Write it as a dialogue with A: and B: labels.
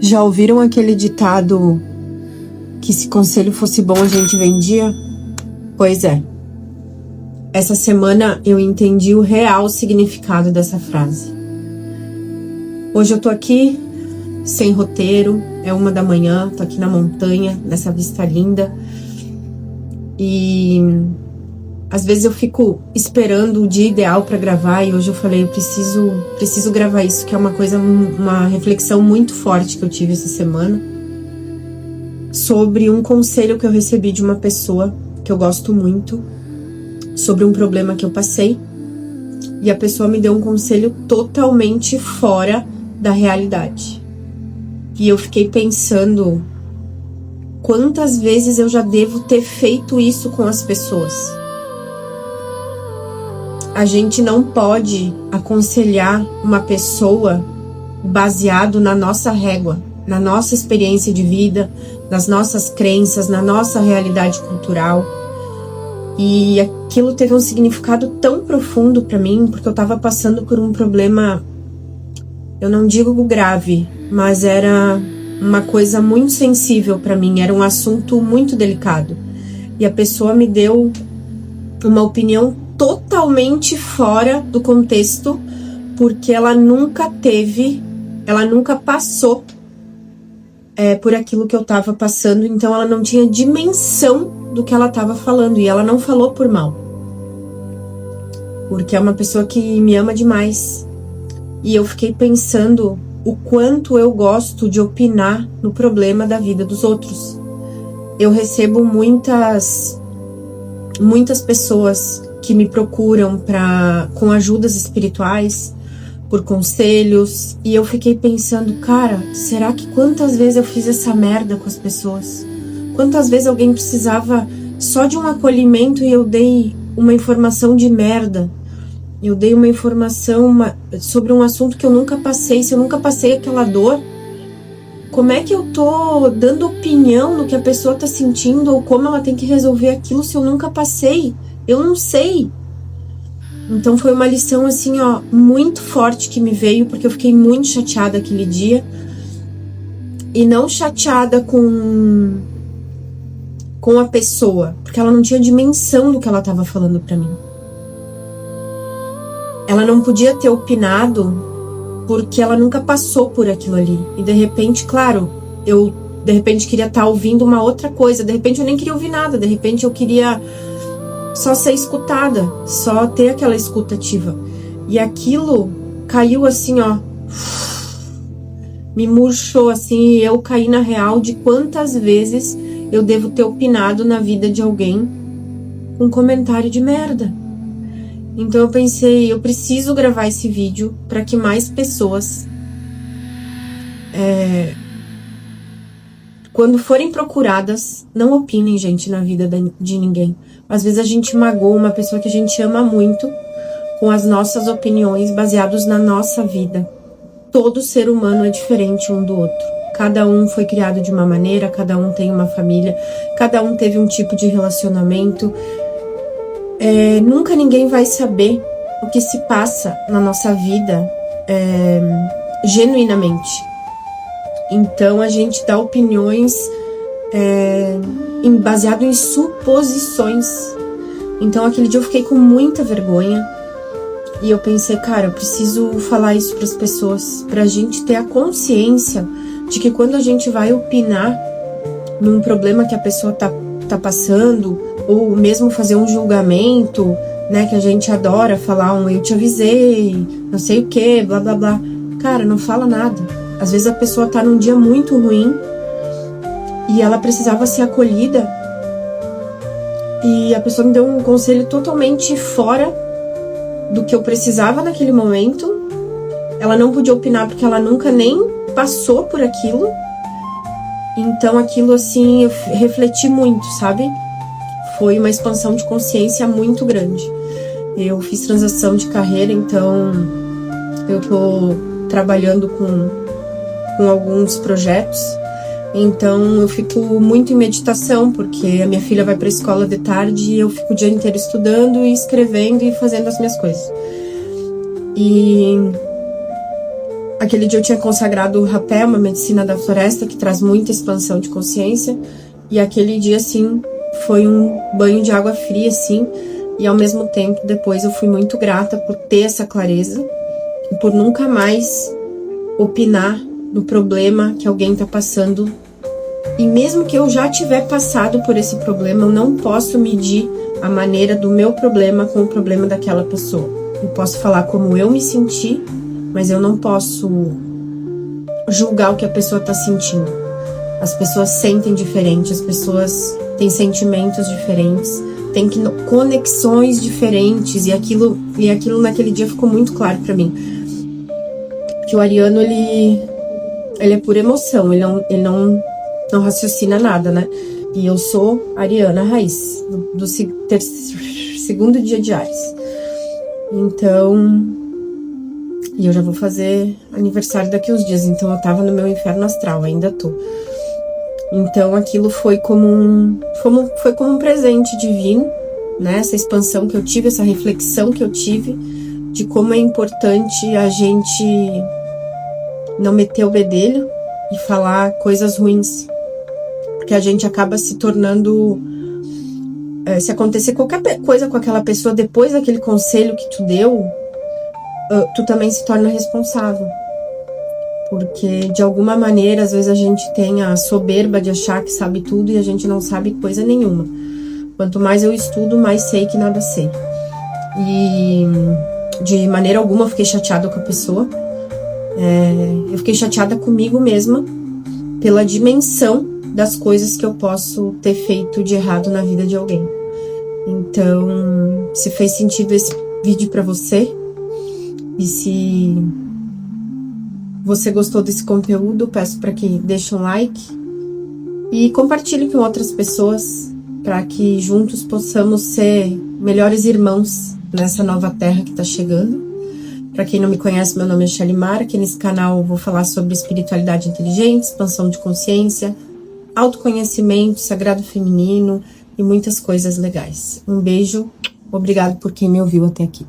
A: Já ouviram aquele ditado que se conselho fosse bom a gente vendia? Pois é. Essa semana eu entendi o real significado dessa frase. Hoje eu tô aqui, sem roteiro, é 1h, tô aqui na montanha, nessa vista linda. E às vezes eu fico esperando o dia ideal para gravar e hoje eu falei, eu preciso gravar isso, que é uma reflexão muito forte que eu tive essa semana sobre um conselho que eu recebi de uma pessoa que eu gosto muito, sobre um problema que eu passei, e a pessoa me deu um conselho totalmente fora da realidade. E eu fiquei pensando quantas vezes eu já devo ter feito isso com as pessoas. A gente não pode aconselhar uma pessoa baseado na nossa régua, na nossa experiência de vida, nas nossas crenças, na nossa realidade cultural. E aquilo teve um significado tão profundo para mim, porque eu estava passando por um problema, eu não digo grave, mas era uma coisa muito sensível para mim, era um assunto muito delicado. E a pessoa me deu uma opinião totalmente fora do contexto, porque ela nunca passou por aquilo que eu estava passando, então ela não tinha dimensão do que ela estava falando, e ela não falou por mal, porque é uma pessoa que me ama demais. E eu fiquei pensando o quanto eu gosto de opinar no problema da vida dos outros. Eu recebo muitas pessoas que me procuram com ajudas espirituais, por conselhos, e eu fiquei pensando, cara, será que quantas vezes eu fiz essa merda com as pessoas? Quantas vezes alguém precisava só de um acolhimento e eu dei uma informação de merda? Eu dei uma informação sobre um assunto que eu nunca passei. Se eu nunca passei aquela dor, como é que eu tô dando opinião no que a pessoa tá sentindo ou como ela tem que resolver aquilo se eu nunca passei? Eu não sei. Então foi uma lição assim, ó, muito forte que me veio, porque eu fiquei muito chateada aquele dia. E não chateada com a pessoa, porque ela não tinha dimensão do que ela estava falando pra mim. Ela não podia ter opinado porque ela nunca passou por aquilo ali. E de repente, claro, eu de repente queria estar ouvindo uma outra coisa, de repente eu nem queria ouvir nada, de repente eu queria só ser escutada, só ter aquela escuta ativa. E aquilo caiu assim, ó, me murchou assim, e eu caí na real de quantas vezes eu devo ter opinado na vida de alguém com um comentário de merda. Então eu pensei, eu preciso gravar esse vídeo para que mais pessoas, quando forem procuradas, não opinem, gente, na vida de ninguém. Às vezes a gente magoa uma pessoa que a gente ama muito com as nossas opiniões baseadas na nossa vida. Todo ser humano é diferente um do outro. Cada um foi criado de uma maneira, cada um tem uma família, cada um teve um tipo de relacionamento. Nunca ninguém vai saber o que se passa na nossa vida genuinamente. Então a gente dá opiniões baseado em suposições. Então aquele dia eu fiquei com muita vergonha e eu pensei, cara, eu preciso falar isso para as pessoas, pra gente ter a consciência de que quando a gente vai opinar num problema que a pessoa tá passando, ou mesmo fazer um julgamento, né, que a gente adora falar eu te avisei, não sei o que, blá blá blá. Cara, não fala nada. Às vezes a pessoa tá num dia muito ruim e ela precisava ser acolhida, e a pessoa me deu um conselho totalmente fora do que eu precisava naquele momento. Ela não podia opinar porque ela nunca nem passou por aquilo. Então aquilo assim, eu refleti muito, sabe? Foi uma expansão de consciência muito grande. Eu fiz transição de carreira, então eu tô trabalhando com alguns projetos. Então eu fico muito em meditação, porque a minha filha vai para a escola de tarde e eu fico o dia inteiro estudando e escrevendo e fazendo as minhas coisas. E Aquele dia eu tinha consagrado o rapé, uma medicina da floresta que traz muita expansão de consciência. E aquele dia, assim, foi um banho de água fria, assim. E ao mesmo tempo, depois eu fui muito grata por ter essa clareza e por nunca mais opinar no problema que alguém tá passando. E mesmo que eu já tiver passado por esse problema, eu não posso medir a maneira do meu problema com o problema daquela pessoa. Eu posso falar como eu me senti, mas eu não posso julgar o que a pessoa tá sentindo. As pessoas sentem diferente, as pessoas têm sentimentos diferentes, têm conexões diferentes, e aquilo naquele dia ficou muito claro pra mim. Que o ariano, ele é pura emoção, ele não raciocina nada, né? E eu sou ariana raiz, do segundo dia de Áries. Então, e eu já vou fazer aniversário daqui uns dias, então eu tava no meu inferno astral, ainda tô. Então aquilo foi como um presente divino, né? Essa expansão que eu tive, essa reflexão que eu tive de como é importante a gente não meter o bedelho e falar coisas ruins, porque a gente acaba se tornando, se acontecer qualquer coisa com aquela pessoa depois daquele conselho que tu deu, tu também se torna responsável, porque de alguma maneira às vezes a gente tem a soberba de achar que sabe tudo e a gente não sabe coisa nenhuma. Quanto mais eu estudo, mais sei que nada sei. E de maneira alguma eu fiquei chateada com a pessoa. Eu fiquei chateada comigo mesma pela dimensão das coisas que eu posso ter feito de errado na vida de alguém. Então, se fez sentido esse vídeo pra você, e se você gostou desse conteúdo, peço para que deixe um like e compartilhe com outras pessoas, para que juntos possamos ser melhores irmãos nessa nova terra que está chegando. Para quem não me conhece, meu nome é Shalimar. Aqui nesse canal eu vou falar sobre espiritualidade inteligente, expansão de consciência, autoconhecimento, sagrado feminino e muitas coisas legais. Um beijo, obrigado por quem me ouviu até aqui.